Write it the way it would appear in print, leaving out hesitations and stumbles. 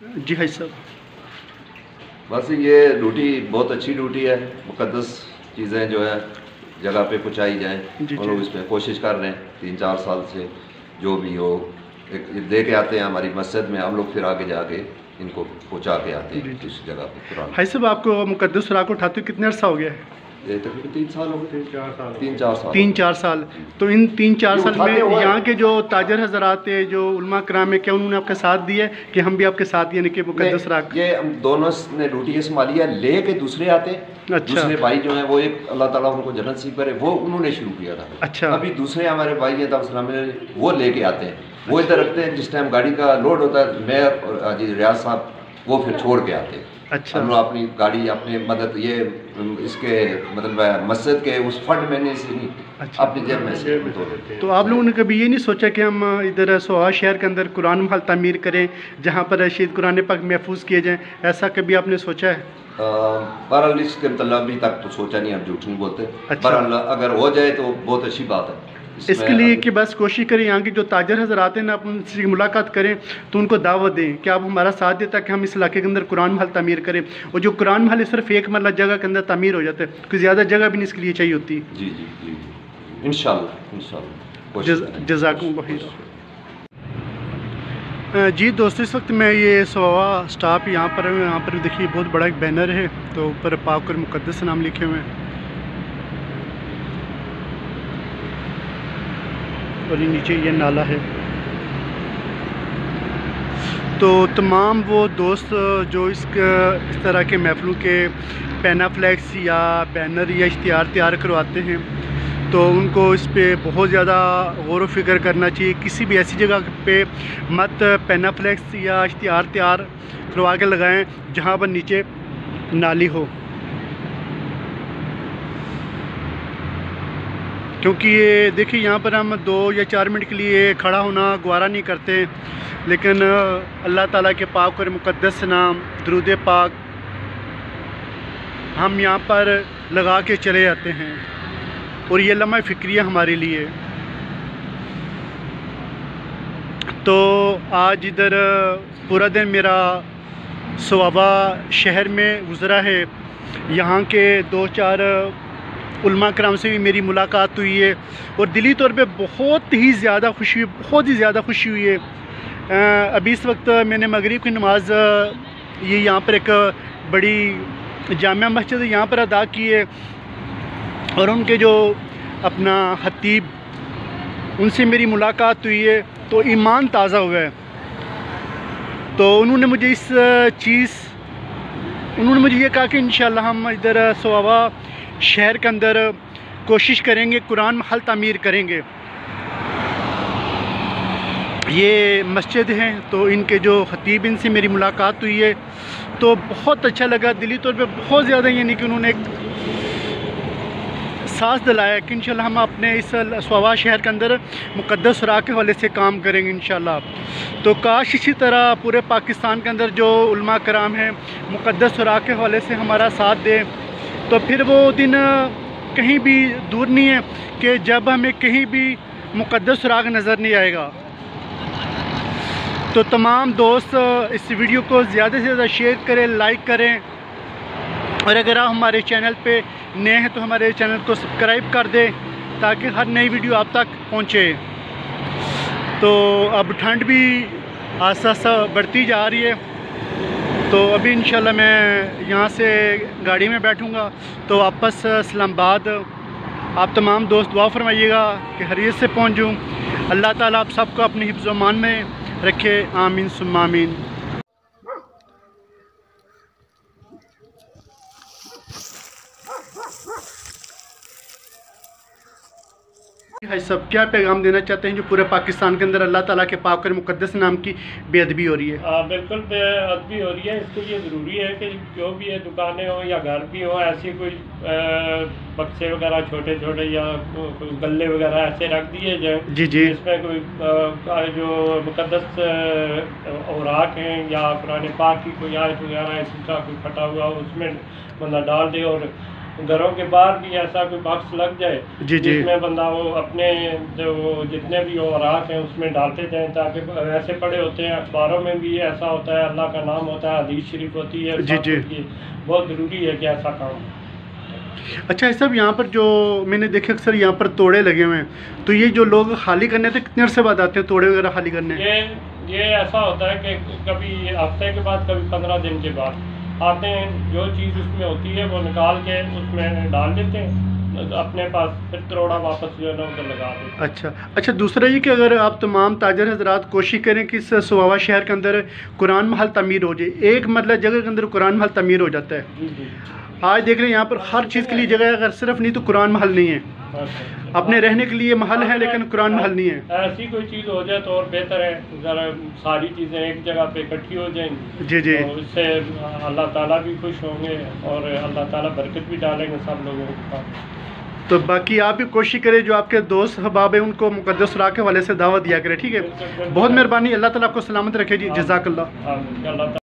जी भाई साहब। बस ये ड्यूटी बहुत अच्छी ड्यूटी है, मुकद्दस चीज़ें जो है जगह पे पहुँचाई जाएँ। जी हम जी लोग इसमें कोशिश कर रहे हैं 3-4 साल से, जो भी हो एक दे के आते हैं हमारी मस्जिद में, हम लोग फिर आगे जाके इनको पहुँचा के आते जी हैं जी। उस जगह पे कुरान। भाई साहब, आपको मुकद्दस सुराख उठाते हुए कितने अर्सा हो गया है? ये तकरीबन 3 साल हो गए, 3-4 साल हो 3-4 साल। गए। तो इन 3-4 ये साल में उठाते हुए यहाँ के जो ताजर हजरात है, जो उलमा कराम है, क्या उन्होंने आपका साथ दिया है कि हम भी आपके साथ, यानी कि मुकद्दस सुराख? ये हम दोनों ने ड्यूटी ये संभाली है, ले के दूसरे आते हैं। अच्छा। दूसरे भाई जो हैं वो एक अल्लाह ताला उनको जन्नत नसीब करे, वो उन्होंने शुरू किया था। अच्छा। अभी दूसरे हमारे भाई हैं वो लेके आते हैं, वो इधर रखते हैं। जिस टाइम गाड़ी का लोड होता है, मैं और हाजी रियाज साहब वो फिर छोड़ के आते हैं। अच्छा। हम लोग अपनी गाड़ी अपने मदद ये इसके मतलब मस्जिद के उस फंड में से नहीं, अच्छा। अपनी जेब में से तो आप लोगों ने कभी ये नहीं सोचा कि हम इधर सोहा शहर के अंदर कुरान महल तामीर करें, जहाँ पर रशीद कुरान पाक महफूज किए जाएँ? ऐसा कभी आपने सोचा है? बहरहाल इसके मतलब अभी तक तो सोचा नहीं, हम झूठ नहीं बोलते। अच्छा। बहरहाल अगर हो जाए तो बहुत अच्छी बात है। इसके लिए कि बस कोशिश करें यहाँ के जो ताजर हजरात हैं ना, आप उनसे मुलाकात करें तो उनको दावत दें कि आप हमारा साथ दें ताकि हम इस इलाके के अंदर कुरान महल तामीर करें। और जो कुरान महल है सिर्फ एक मरला जगह के अंदर तामीर हो जाता है, कोई ज़्यादा जगह भी नहीं इसके लिए चाहिए होती। जी जी जी, इंशाल्लाह जज़ाकुमुल्लाह खैर। जी दोस्तों, इस वक्त मैं ये सोवा स्टॉप यहाँ पर देखिए बहुत बड़ा एक बैनर है, तो ऊपर पाक और मुकद्दस नाम लिखे हुए हैं, और ये नीचे ये नाला है। तो तमाम वो दोस्त जो इस तरह के महफिलों के पैनाफ्लेक्स या बैनर या इश्तिहार तैयार करवाते हैं, तो उनको इस पे बहुत ज़्यादा गौर व फिक्र करना चाहिए। किसी भी ऐसी जगह पे मत पैनाफ्लेक्स या इश्तिहार तैयार करवा के लगाएं जहाँ पर नीचे नाली हो, क्योंकि ये देखिए यहाँ पर हम 2 या 4 मिनट के लिए खड़ा होना गवारा नहीं करते, लेकिन अल्लाह ताला के पाक और मुकद्दस नाम दुरूद पाक हम यहाँ पर लगा के चले जाते हैं, और ये लम्हा फ़िक्रिया हमारे लिए। तो आज इधर पूरा दिन मेरा सोवा शहर में गुज़रा है। यहाँ के 2-4 उलमा कराम से भी मेरी मुलाकात हुई है, और दिली तौर पे बहुत ही ज़्यादा खुशी हुई है। अभी इस वक्त मैंने मगरिब की नमाज़ ये यहाँ पर एक बड़ी जामिया मस्जिद यहाँ पर अदा की है, और उनके जो अपना खतीब, उनसे मेरी मुलाकात हुई है, तो ईमान ताज़ा हुआ है। तो उन्होंने मुझे ये कहा कि इंशाल्लाह हम इधर सोवा शहर के अंदर कोशिश करेंगे, कुरान महल तामीर करेंगे। ये मस्जिद हैं, तो इनके जो खतीब, इनसे मेरी मुलाकात हुई है, तो बहुत अच्छा लगा। दिली तौर पे बहुत ज़्यादा, यानी कि उन्होंने एक सांस दिलाया कि इंशाल्लाह हम अपने इस सोवा शहर के अंदर मुकद्दस सुराख के हवाले से काम करेंगे इंशाल्लाह। तो काश इसी तरह पूरे पाकिस्तान के अंदर जो उलमा कराम हैं मुकद्दस सुराख के हवाले से हमारा साथ दें, तो फिर वो दिन कहीं भी दूर नहीं है कि जब हमें कहीं भी मुकद्दस सुराख नज़र नहीं आएगा। तो तमाम दोस्त इस वीडियो को ज़्यादा से ज़्यादा शेयर करें, लाइक करें, और अगर आप हमारे चैनल पे नए हैं तो हमारे चैनल को सब्सक्राइब कर दें ताकि हर नई वीडियो आप तक पहुँचे। तो अब ठंड भी आस्ता आस्ता बढ़ती जा रही है, तो अभी इंशाल्लाह मैं यहाँ से गाड़ी में बैठूँगा तो वापस इस्लामाबाद। आप तमाम दोस्त दुआ फरमाइएगा कि खैरियत से पहुँच जाऊँ। अल्लाह ताला आप सबको अपने हिफ्ज़ व अमान में रखे, आमीन सुम्मा आमीन। भाई साहब, क्या पैगाम देना चाहते हैं जो पूरे पाकिस्तान के अंदर अल्लाह ताला के पाक और मुकद्दस नाम की बेअदबी हो रही है? बिल्कुल बेअदबी हो रही है। इसके लिए ज़रूरी है कि जो भी है दुकानें हो या घर भी हो, ऐसी कोई बक्से वगैरह छोटे छोटे या कोई गल्ले वगैरह ऐसे रख दिए जाए। जी जी। इसमें कोई जो मुकद्दस औराक हैं या कुरान पाक की कोई आयत वगैरह इसका कोई फटा हुआ उसमें मतलब डाल दे, और घरों के बाहर भी ऐसा कोई बॉक्स लग जाए जी, जी। जिसमें बंदा वो अपने जो जितने भी औराक हैं उसमें डालते जाएं, ताकि ऐसे पड़े होते हैं अखबारों में भी ऐसा होता है, अल्लाह का नाम होता है, हदीस शरीफ होती है, जी, जी। ये बहुत ज़रूरी है कि ऐसा काम। अच्छा ये सब यहाँ पर जो मैंने देखे अक्सर यहाँ पर तोड़े लगे हुए हैं, तो ये जो लोग खाली करने थे कितने अरसे बाद आते हैं तोड़े वगैरह खाली करने? ये ऐसा होता है कि कभी हफ्ते के बाद, कभी 15 दिन के बाद आते हैं, जो चीज़ उसमें होती है वो निकाल के उसमें डाल देते हैं अपने पास, फिर तोड़ा वापस जो है ना उधर लगा देते हैं। अच्छा दूसरा ये कि अगर आप तमाम ताजर हजरात कोशिश करें कि इस सुवावा शहर के अंदर कुरान महल तमीर हो जाए, एक मतलब जगह के अंदर कुरान महल तमीर हो जाता है। जी जी। आज देख रहे हैं यहाँ पर हर चीज़ के लिए जगह है, अगर सिर्फ नहीं तो कुरान महल नहीं है। अपने रहने के लिए महल है लेकिन कुरान महल नहीं है। ऐसी कोई चीज़ हो जाए तो और बेहतर है, ज़रा सारी चीज़ें एक जगह पे इकट्ठी हो जाएंगी। जी जी। तो इससे अल्लाह ताला भी खुश होंगे और अल्लाह ताला बरकत भी डालेंगे सब लोगों के पास। तो बाकी आप भी कोशिश करें, जो आपके दोस्त अहबाब हैं उनको मुक़द्दस राह के वाले से दावत दिया करें, ठीक है। बहुत मेहरबानी, अल्लाह ताला आपको सलामत रखे जी, जज़ाकल्लाह। अल्लाह